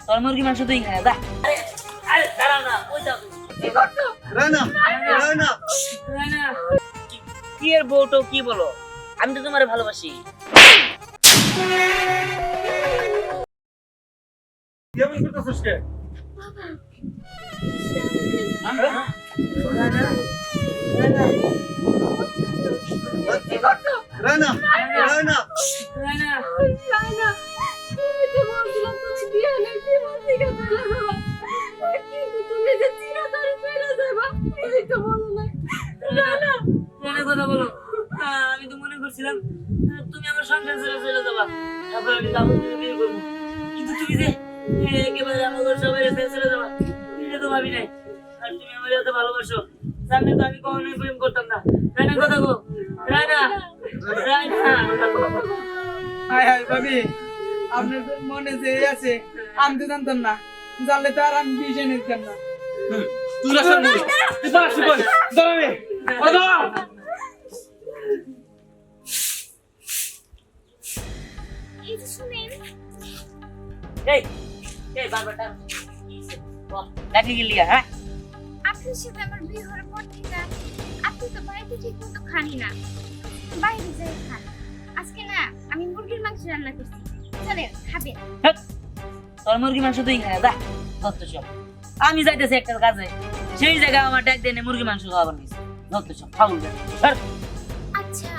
তোর মুরগি মাংস তুই খায় দা। আরে আরে দাঁড়াও না, ওই যাও তুমি। এই করছো রানা রানা না কি এর বউটো কি বলো? আমি তো তোমারে ভালোবাসি। কেমন করতেছিস কে? রানা রানা কথা বলো। আমি তো মনে করছিলাম তুমি আমার সংসার ছেড়ে চলে যাবা, তারপর আমি যাবো বিয়ে করবো, কিন্তু তুমি যে একেবারে আমাদের সবাই ছেড়ে চলে যাবা এটা তো ভাবি নাই। আর তুমি আমার এত ভালোবাসো জানলে তো আমি কখনোই প্রেম করতাম না। রানা কথা গো, রানা রানা। হাই হাই ভাবি, আপনার তো মনে যে আছে আমি তো জানতাম না, জানলে তো আর আমি বিয়ে নিতাম না। তুই রাসা মুড়ি তুই বাস বল দাঁড়াবে ওদা এই যে শুনেন, এই এই বারবারটা ডাকি গেলিয়া হ্যাঁ? আপনার সাথে আমার বিয়ে হওয়ার পর থেকে আপনি তো বাড়িতে ঠিক মতো খানি না, বাইরে যাই খান। আজকে না আমি মুরগির মাংস রান্না করছি, চলেন খাবেন। তোর মুরগি মাংস তুই খায় দা। যত সব আমি যাইতেছি একটা কাজে, সেই জায়গায় আমার ডাক দেনে মুরগি মাংস খাওয়াবার নিয়েছে। যত সব ফাউল দেন। আচ্ছা,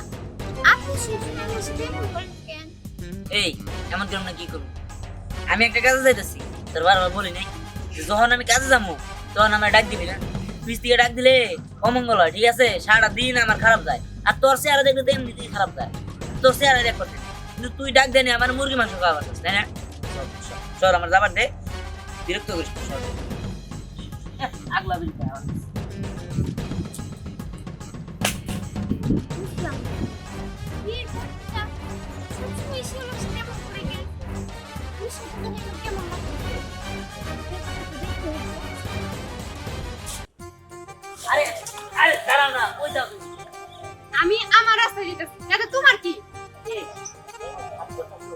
আপনি সেদিন আমার সাথে এমন করেন কেন? এই এমন কেমন না কি করবো? আমি একটা কাজে যাইতেছি, তোর বারবার বলি নাই যে যখন আমি কাজে যাবো তখন আমার ডাক দিবি না। পিস থেকে ডাক দিলে অমঙ্গল হয়, ঠিক আছে? সারাটা দিন আমার খারাপ যায়, আর তোর চেহারা দেখলে তো এমনিতেই খারাপ যায়, তোর চেহারা দেখ করতে। কিন্তু তুই ডাক দেনি আমার মুরগি মাংস খাওয়াবার চাস, তাই না? সর আমার যাবার দে, বিরক্ত করিস না, সর। আগলা বিরক্ত আমার। বুঝলাম না। বিয়ের পর থেকে সবসময় সে আমার সাথে এমন করে গেল। বিষয়টা জানি আমার কেমন লাগছে। ব্যাপারটা তো দেখতে হচ্ছে। আরে আরে দাঁড়াও না, ওই যাও তুমি। আমি আমার রাস্তায় যেতেছি, তাতে তোমার কি? এই, থাকো, থাকো।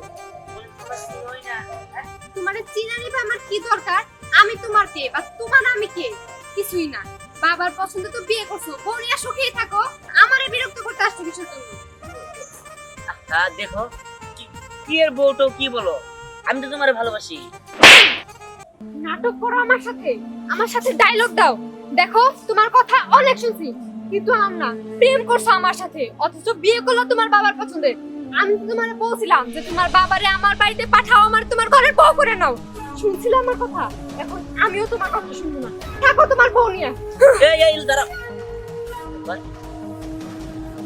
বলি তোমার কি হয় না, হ্যাঁ? তোমার চিনা নিবে আমার কি দরকার? আমি তোমার কে বা তোমার আমি কে? কিছুই না। বাবার পছন্দ তো বিয়ে করছো, বউ নিয়ে সুখেই থাকো। আমারে বিরক্ত করতে আসছো কিসের জন্য? দেখো কি এর বউটো কি বলো? আমি তো তোমারে ভালোবাসি। নাটক করো আমার সাথে ডায়লগ দাও। দেখো তোমার কথা অনেক শুনছি, কিন্তু না প্রেম করছো আমার সাথে, অথচ বিয়ে করলো তোমার বাবার পছন্দে। আমি তো তোমারে বলছিলাম যে তোমার বাবারে আমার বাড়িতে পাঠাও, আমার তোমার ঘরের বউ করে নাও। শুনছিলে আমার কথা? এখন আমিও তোমার কথা শুনবো না, থাকো তোমার বউ নিয়ে। এই এই দাঁড়াও। ভাই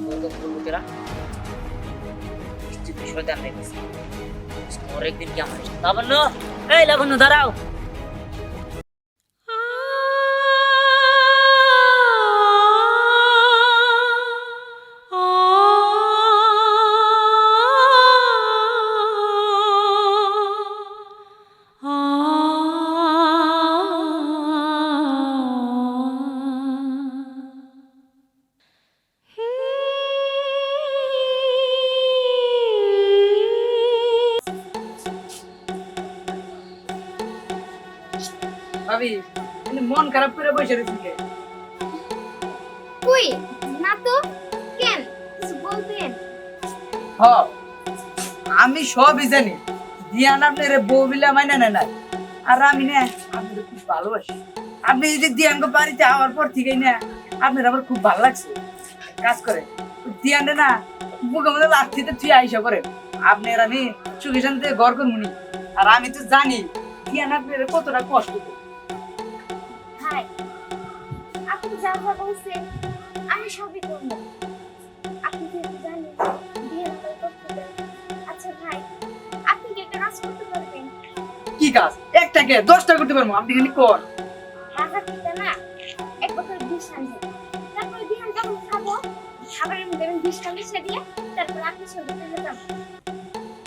তোর কথা বলবো কেরা? কিছু শয়তান রেখেছে। তোর একদিন কি আমার লাবণ্য, এই লাবণ্য দাঁড়াও। ভাবি এনে মন খারাপ করে বসে রয়েছি কে? কই না তো, কেন কিছু বলতেন? হ, আমি সবই জানি, দিয়ান আপনার বউ বিলা মাইনা নেয় নাই, আর আমি না আপনার খুব ভালোবাসি। আপনি যদি দিয়ানকে বাড়িতে আওয়ার পর থেকেই না আপনার আমার খুব ভালো লাগছে। কাজ করে দিয়ানে না বুকের মধ্যে লাঠিতে তুই আইসা করে আপনার আমি সুখী শান্তিতে ঘর করবনি। আর আমি তো জানি দিয়ান আপনার কতটা কষ্ট করে। ভাই, আপনি যা যা বলছেন আমি সবই করবো। আপনি যেহেতু জানেন বিয়ে আমার করতে দেন। আচ্ছা ভাই, আপনি কি একটা কাজ করতে পারবেন? কি কাজ? একটাকে 10টা করতে পারবো, আপনি খালি কর। বাজার থেকে না এক বোতল বিষ আনবেন, তারপরে বিহান যখন খাবো খাবারের মধ্যে আমি বিষটা মিশিয়ে দিয়ে তারপর আপনি সঙ্গে ফেলে যাবো।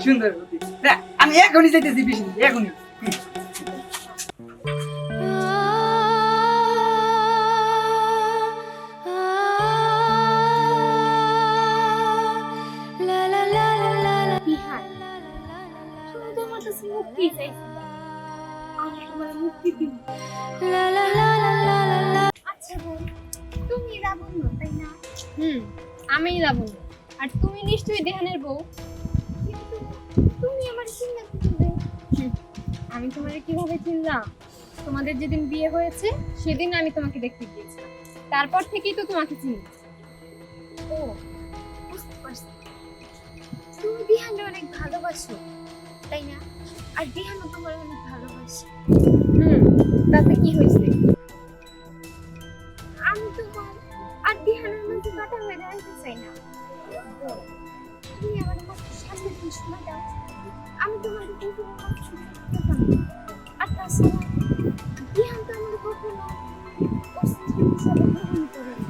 সুন্দর বুদ্ধি। না, আমি এখনই যাইতেছি বিশ মিনিট, এখনই। বিহান, তুমি তো আমার কাছে মুক্তি চাইছো, আমি তোমার মুক্তি দিব। আচ্ছা বোন, তুমি লাবণ্য তাই না? আমিই লাবণ্য, আর তুমি নিশ্চয়ই দেহানের বউ। কিন্তু তুমি আমার চিন্তা করবে। আমি তোমাকে কিভাবে চিনলাম? তোমাদের যেদিন বিয়ে হয়েছে সেদিন আমি তোমাকে দেখতে গিয়েছিলাম, তারপর থেকেই তো তোমাকে চিনি। ও, বুঝতে পারছি। তুমি দিহানকে অনেক ভালোবাসো তাই না? আর দিহানও তোমার অনেক ভালোবাসে। তাতে কি হয়েছে? আমি তোমার আর দিহানের মধ্যে কাটা হয়ে দাঁড়াতে চাই না। তুমি আমার মাত্র 7 দিন সময় দাও, আমি তোমাকে দুদিনের মধ্যে আর তাছাড়া দিহান তো আমার কখনো ওর স্ত্রী হিসাবে গ্রহণ করে না।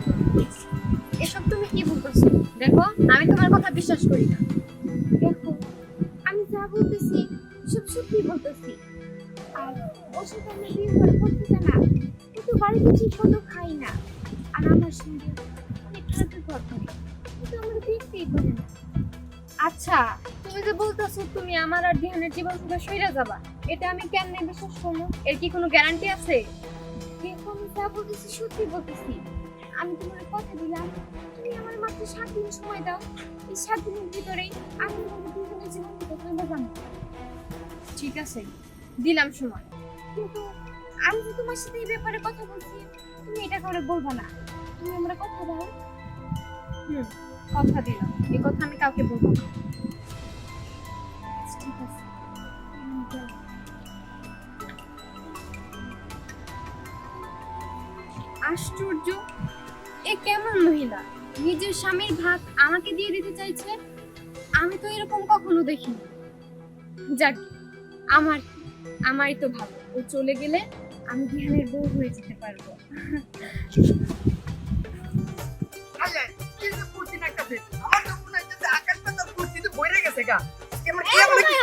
এসব তুমি কি বলতেছো? দেখো, আমি তোমার কথা বিশ্বাস করি না। দেখো, আমি যা বলতেছি সব সত্যি বলতেছি। আর ওর সাথে আমরা বিয়ে করে করতে না, ও তো বাড়িতে ঠিক মতো খাই না, আর আমার সঙ্গে অনেক খারাপ ব্যবহার করে, কিন্তু আমার দেখতেই পারে না। আচ্ছা, তুমি যে বলতেছো তুমি আমার আর দিহানের জীবন থেকে সইরা যাবা, এটা আমি কেমনে বিশ্বাস করবো? এর কি কোনো গ্যারান্টি আছে? দেখো, আমি যা বলতেছি সত্যি বলতেছি। আমি তোমার কথা দিলাম, তুমি আমার মাত্র 7 দিন সময় দাও। এই 7 দিনের ভিতরেই আমি তোমাদের দুজনের জীবন থেকে চলে যাবো। ঠিক আছে, দিলাম সময়। কিন্তু আমি যে তোমার সাথে এই ব্যাপারে কথা বলছি, তুমি এটা করে বলবা না। তুমি আমরা কথা দাও। কথা দিলাম, এই কথা আমি কাউকে বলবো না। ঠিক আছে, যাও। আশ্চর্য, এ কেমন মহিলা নিজের স্বামীর ভাত আমাকে দিয়ে দিতে চাইছে? আমি তো এরকম কখনো দেখিনি। যাক, আমারই তো ভালো, ও চলে গেলে আমি দিহানের বউ হয়ে যেতে পারবো। আলে কি যে কুর্তি না কাছে আমার তো মনে হচ্ছে আকাশ পাতাল কুর্তিতে বইরে গেছে গা কেমন কি এমন কি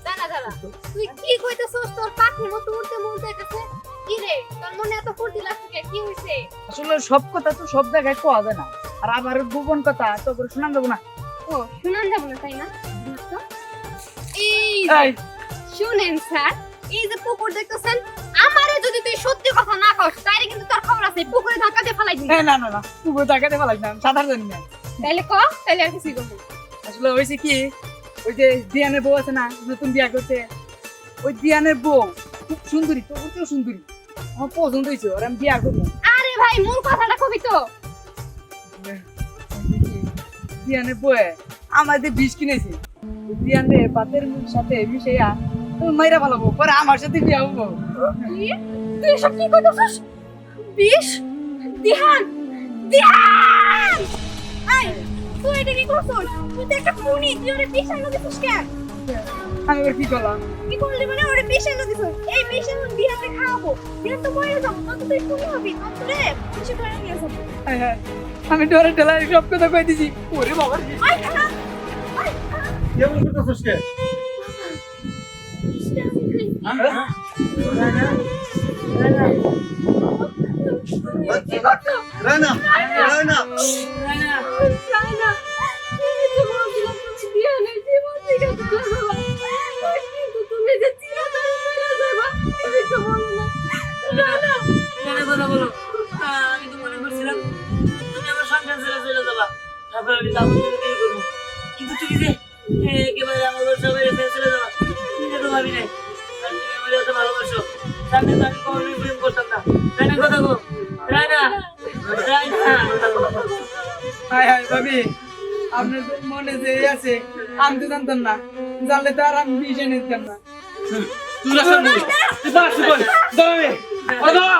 দাঁড়া, তুই কি কইতেছস? তোর পাখির মতো উড়তে মন চাইতেছে? কি রে, তোর মনে এত ফুর্তি লাগছে কে? কি হইছে? আসলে সব কথা তো সব জায়গায় কোয়া যায় না আর আমার গোপন কথা তো করে শোনান দেব না ও, শুনান যাবো না তাই না? দেখো, এই যে, এই শুনেন স্যার, এই যে পুকুর দেখতেছেন, আমারে যদি তুই সত্যি কথা না কস তাইলে কিন্তু তোর খবর আছে, পুকুরে ধাক্কা দিয়ে ফেলাই দিবি। না না না পুরো টাকাতে ফেলাই না সাধারণ জানি না তাইলে ক, তাইলে আর কিছু করবো। আসলে হয়েছে কি ওই যে দিয়ানের বউ আছে না নতুন বিয়া করতে ওই দিয়ানের বউ খুব সুন্দরী তো সুন্দরী আমার পছন্দ হয়েছে আর আমি বিয়া করবো আরে ভাই, মূল কথাটা কবি তো। দিয়ানের বউয়ে আমাদের বিষ কিনেছে দিয়ানের পাতের সাথে মিশাইয়া মাইরা ভালো পরে আমার সাথে বিয়া হবো কি? তুই এসব কি কইতেছস? বিষ? দিহান, দিহান! এই, তুই এটা কি করছস? তুই তো একটা খুনি, তুই ওরে বিষ আইনা দিছিস কেন? আমি এবার কি করলাম কি করলি মানে? ওরে বিষ আইনা দিছিস, এই বিষ এখন দিহানকে খাওয়াবো, দিহান তো মরে যাবো, তখন তুই খুনি হবি, তখন রে পুলিশে ধরে নিয়ে যাবো। হ্যাঁ হ্যাঁ আমি ডরে টেলার সব কথা কই দিছি ওরে বাবা আয় খানা, আয় খানা। কেমন করতেছস কে? রানা, রানা, রানা, এই তো বলছিলাম তুমি দিহানের জীবন থেকে চলে যাবা, কিন্তু তুমি যে চিরতরে চলে যাবা, এই তো বলো না। রানা, মনে কথা বলো। আমি তো মনে করছিলাম তুমি আমার সংসার ছেড়ে চলে যাবা, তারপর আমি লাবণ্যকে বিয়ে করবো, কিন্তু তুমি যে একেবারে আমার ঘর সবাই ছেড়ে চলে যাবা, এটা তো ভাবি নাই। আর তুমি আমার এত ভালোবাসো, তাহলে তো আমি কখনোই প্রেম করতাম না। রানা কথা গো, রানা, রানা। হায় হায় ভাবি আপনার তো মনে যে আছে আমি তো জানতাম না জানলে তো আর আমি বিষ এনে দিতাম না তুই রাস্তা মুখ, তুই পাশে বল, দাঁড়াবে, দাঁড়া।